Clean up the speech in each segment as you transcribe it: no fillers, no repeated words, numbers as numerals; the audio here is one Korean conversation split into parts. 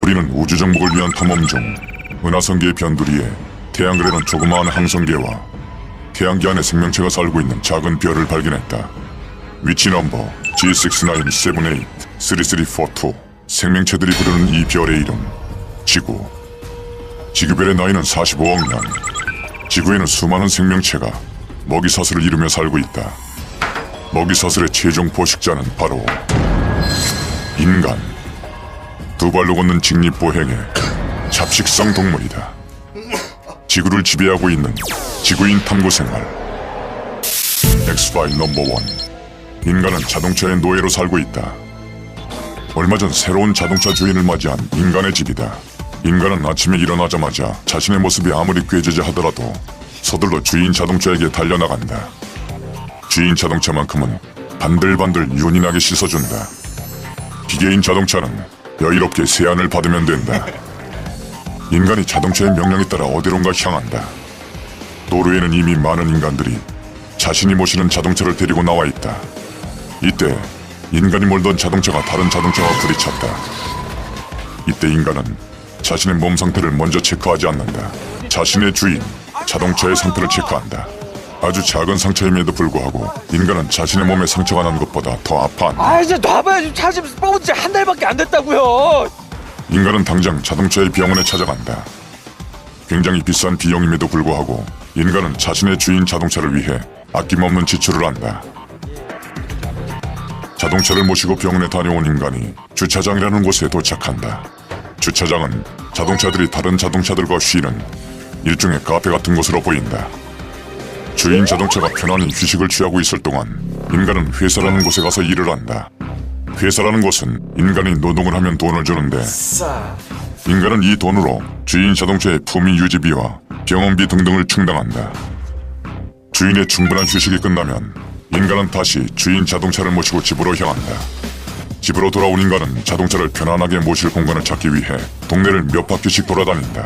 우리는 우주 정복을 위한 탐험 중 은하성계의 변두리에 태양계라는 조그마한 항성계와 태양계 안에 생명체가 살고 있는 작은 별을 발견했다. 위치 넘버 G69783342. 생명체들이 부르는 이 별의 이름 지구. 지구별의 나이는 45억 년. 지구에는 수많은 생명체가 먹이사슬을 이루며 살고 있다. 먹이사슬의 최종 포식자는 바로 인간. 두 발로 걷는 직립보행의 잡식성 동물이다. 지구를 지배하고 있는 지구인 탐구생활. 엑스파일 넘버 1. 인간은 자동차의 노예로 살고 있다. 얼마 전 새로운 자동차 주인을 맞이한 인간의 집이다. 인간은 아침에 일어나자마자 자신의 모습이 아무리 꾀죄죄하더라도 서둘러 주인 자동차에게 달려나간다. 주인 자동차만큼은 반들반들 윤인하게 씻어준다. 기계인 자동차는 여유롭게 세안을 받으면 된다. 인간이 자동차의 명령에 따라 어디론가 향한다. 도로에는 이미 많은 인간들이 자신이 모시는 자동차를 데리고 나와 있다. 이때 인간이 몰던 자동차가 다른 자동차와 부딪혔다. 이때 인간은 자신의 몸 상태를 먼저 체크하지 않는다. 자신의 주인, 자동차의 상태를 체크한다. 아주 작은 상처임에도 불구하고 인간은 자신의 몸에 상처가 난 것보다 더 아파한다. 이제 놔봐요. 지금 차 지금 뽑은 지 한 달밖에 안 됐다고요. 인간은 당장 자동차의 병원에 찾아간다. 굉장히 비싼 비용임에도 불구하고 인간은 자신의 주인 자동차를 위해 아낌없는 지출을 한다. 자동차를 모시고 병원에 다녀온 인간이 주차장이라는 곳에 도착한다. 주차장은 자동차들이 다른 자동차들과 쉬는 일종의 카페 같은 곳으로 보인다. 주인 자동차가 편안히 휴식을 취하고 있을 동안 인간은 회사라는 곳에 가서 일을 한다. 회사라는 곳은 인간이 노동을 하면 돈을 주는데 인간은 이 돈으로 주인 자동차의 품위 유지비와 병원비 등등을 충당한다. 주인의 충분한 휴식이 끝나면 인간은 다시 주인 자동차를 모시고 집으로 향한다. 집으로 돌아온 인간은 자동차를 편안하게 모실 공간을 찾기 위해 동네를 몇 바퀴씩 돌아다닌다.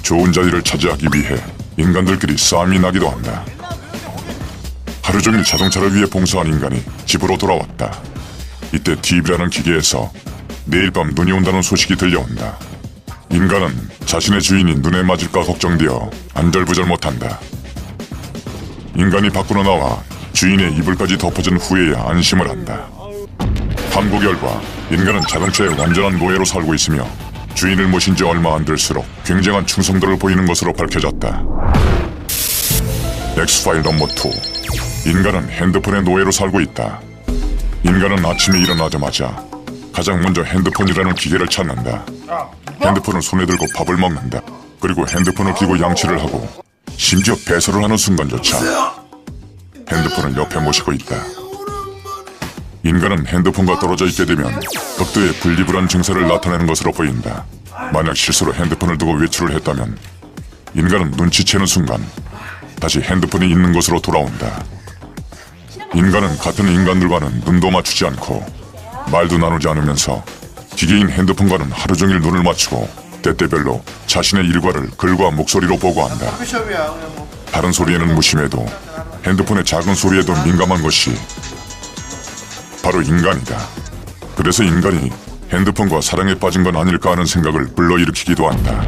좋은 자리를 차지하기 위해 인간들끼리 싸움이 나기도 한다. 하루 종일 자동차를 위해 봉사한 인간이 집으로 돌아왔다. 이때 TV라는 기계에서 내일 밤 눈이 온다는 소식이 들려온다. 인간은 자신의 주인이 눈에 맞을까 걱정되어 안절부절 못한다. 인간이 밖으로 나와 주인의 이불까지 덮어준 후에야 안심을 한다. 탐구 결과 인간은 자동차의 완전한 노예로 살고 있으며 주인을 모신 지 얼마 안 될수록 굉장한 충성도를 보이는 것으로 밝혀졌다. 엑스파일 넘버 2. 인간은 핸드폰의 노예로 살고 있다. 인간은 아침에 일어나자마자 가장 먼저 핸드폰이라는 기계를 찾는다. 핸드폰을 손에 들고 밥을 먹는다. 그리고 핸드폰을 끼고 양치를 하고 심지어 배설을 하는 순간조차 핸드폰을 옆에 모시고 있다. 인간은 핸드폰과 떨어져 있게 되면 극도의 분리불안 증세를 나타내는 것으로 보인다. 만약 실수로 핸드폰을 두고 외출을 했다면 인간은 눈치채는 순간 다시 핸드폰이 있는 곳으로 돌아온다. 인간은 같은 인간들과는 눈도 맞추지 않고 말도 나누지 않으면서 기계인 핸드폰과는 하루 종일 눈을 맞추고 때때별로 자신의 일과를 글과 목소리로 보고한다. 다른 소리에는 무심해도 핸드폰의 작은 소리에도 민감한 것이 바로 인간이다. 그래서 인간이 핸드폰과 사랑에 빠진 건 아닐까 하는 생각을 불러일으키기도 한다.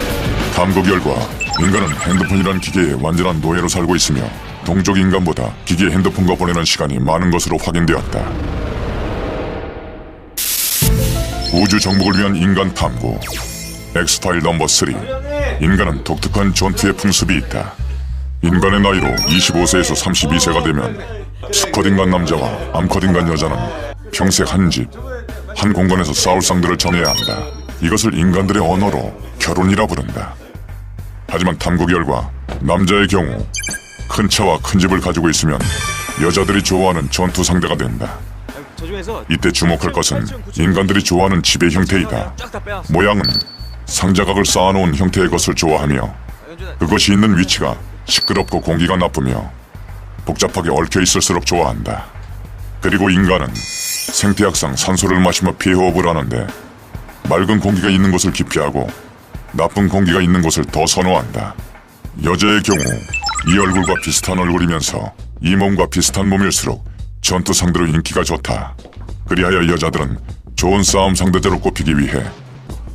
탐구 결과 인간은 핸드폰이란 기계의 완전한 노예로 살고 있으며 동족 인간보다 기계 핸드폰과 보내는 시간이 많은 것으로 확인되었다. 우주 정복을 위한 인간 탐구. 엑스파일 넘버 3. 인간은 독특한 전투의 풍습이 있다. 인간의 나이로 25세에서 32세가 되면 수컷 인간 남자와 암컷 인간 여자는 평생 한 집, 한 공간에서 싸울 상대를 정해야 한다. 이것을 인간들의 언어로 결혼이라 부른다. 하지만 탐구 결과 남자의 경우 큰 차와 큰 집을 가지고 있으면 여자들이 좋아하는 전투 상대가 된다. 이때 주목할 것은 인간들이 좋아하는 집의 형태이다. 모양은 상자각을 쌓아놓은 형태의 것을 좋아하며 그것이 있는 위치가 시끄럽고 공기가 나쁘며 복잡하게 얽혀 있을수록 좋아한다. 그리고 인간은 생태학상 산소를 마시며 폐호흡을 하는데 맑은 공기가 있는 곳을 기피하고 나쁜 공기가 있는 곳을 더 선호한다. 여자의 경우 이 얼굴과 비슷한 얼굴이면서 이 몸과 비슷한 몸일수록 전투 상대로 인기가 좋다. 그리하여 여자들은 좋은 싸움 상대자로 꼽히기 위해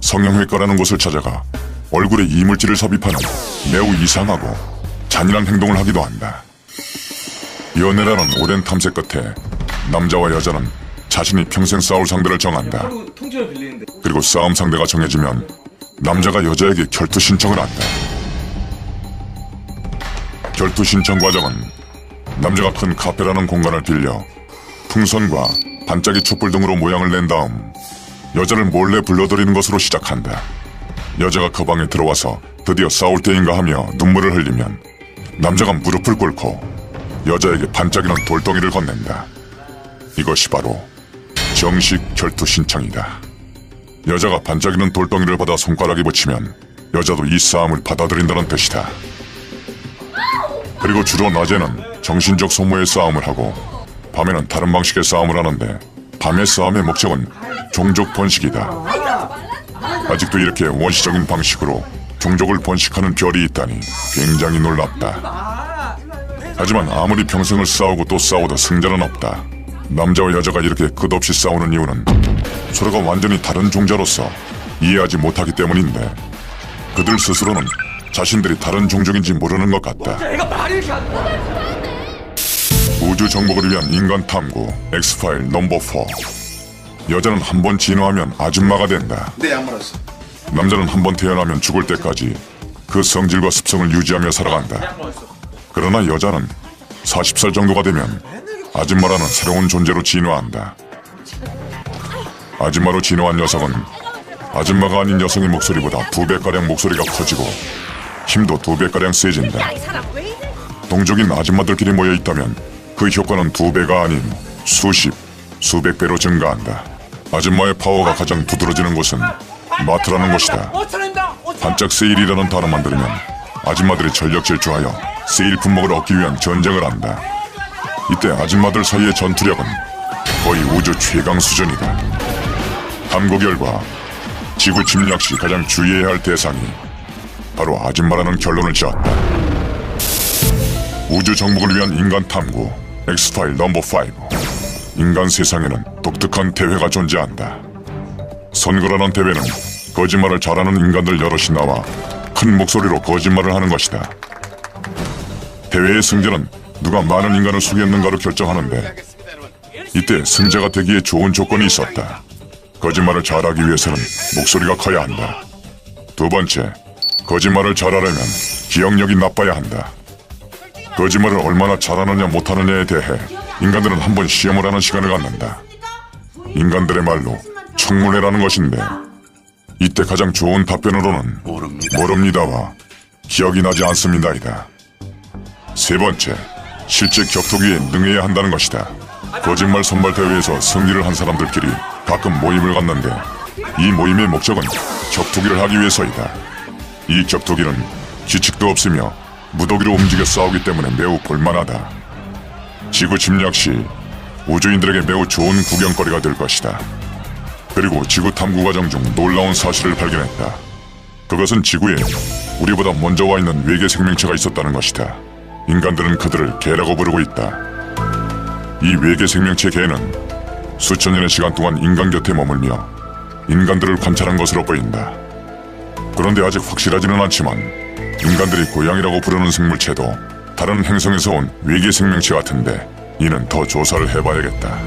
성형외과라는 곳을 찾아가 얼굴에 이물질을 삽입하는 매우 이상하고 잔인한 행동을 하기도 한다. 연애라는 오랜 탐색 끝에 남자와 여자는 자신이 평생 싸울 상대를 정한다. 하루 통째로 빌리는데. 그리고 싸움 상대가 정해지면 남자가 여자에게 결투 신청을 한다. 결투 신청 과정은 남자가 큰 카페라는 공간을 빌려 풍선과 반짝이 촛불 등으로 모양을 낸 다음 여자를 몰래 불러들이는 것으로 시작한다. 여자가 그 방에 들어와서 드디어 싸울 때인가 하며 눈물을 흘리면 남자가 무릎을 꿇고 여자에게 반짝이는 돌덩이를 건넨다. 이것이 바로 정식 결투 신청이다. 여자가 반짝이는 돌덩이를 받아 손가락에 붙이면 여자도 이 싸움을 받아들인다는 뜻이다. 그리고 주로 낮에는 정신적 소모의 싸움을 하고 밤에는 다른 방식의 싸움을 하는데 밤의 싸움의 목적은 종족 번식이다. 아직도 이렇게 원시적인 방식으로 종족을 번식하는 별이 있다니 굉장히 놀랍다. 하지만 아무리 평생을 싸우고 또 싸워도 승자는 없다. 남자와 여자가 이렇게 끝없이 싸우는 이유는 서로가 완전히 다른 종자로서 이해하지 못하기 때문인데 그들 스스로는 자신들이 다른 종족인지 모르는 것 같다. 애가 말이 이렇게 안 돼. 우주 정복을 위한 인간 탐구 엑스파일 넘버 4. 여자는 한 번 진화하면 아줌마가 된다. 네, 안 말았어. 남자는 한 번 태어나면 죽을 때까지 그 성질과 습성을 유지하며 살아간다. 그러나 여자는 40살 정도가 되면 아줌마라는 새로운 존재로 진화한다. 아줌마로 진화한 녀석은 아줌마가 아닌 여성의 목소리보다 2배가량 목소리가 커지고 힘도 2배가량 세진다. 동족인 아줌마들끼리 모여 있다면 그 효과는 2배가 아닌 수백 배로 증가한다. 아줌마의 파워가 가장 두드러지는 곳은 마트라는 곳이다. 반짝 세일이라는 단어만 들으면 아줌마들이 전력 질주하여 세일 품목을 얻기 위한 전쟁을 한다. 이때 아줌마들 사이의 전투력은 거의 우주 최강 수준이다. 탐구 결과 지구 침략 시 가장 주의해야 할 대상이 바로 아줌마라는 결론을 지었다. 우주 정복을 위한 인간 탐구 엑스파일 넘버 5. 인간 세상에는 독특한 대회가 존재한다. 선거라는 대회는 거짓말을 잘하는 인간들 여럿이 나와 큰 목소리로 거짓말을 하는 것이다. 대회의 승자는 누가 많은 인간을 속였는가로 결정하는데 이때 승자가 되기에 좋은 조건이 있었다. 거짓말을 잘하기 위해서는 목소리가 커야 한다. 두 번째, 거짓말을 잘하려면 기억력이 나빠야 한다. 거짓말을 얼마나 잘하느냐 못하느냐에 대해 인간들은 한번 시험을 하는 시간을 갖는다. 인간들의 말로 청문회라는 것인데 이때 가장 좋은 답변으로는 모릅니다와 기억이 나지 않습니다이다. 세 번째, 실제 격투기에 능해야 한다는 것이다. 거짓말 선발 대회에서 승리를 한 사람들끼리 가끔 모임을 갖는데 이 모임의 목적은 격투기를 하기 위해서이다. 이 격투기는 규칙도 없으며 무더기로 움직여 싸우기 때문에 매우 볼만하다. 지구 침략 시 우주인들에게 매우 좋은 구경거리가 될 것이다. 그리고 지구 탐구 과정 중 놀라운 사실을 발견했다. 그것은 지구에 우리보다 먼저 와 있는 외계 생명체가 있었다는 것이다. 인간들은 그들을 개라고 부르고 있다. 이 외계 생명체 개는 수천 년의 시간 동안 인간 곁에 머물며 인간들을 관찰한 것으로 보인다. 그런데 아직 확실하지는 않지만 인간들이 고양이라고 부르는 생물체도 다른 행성에서 온 외계 생명체 같은데 이는 더 조사를 해봐야겠다.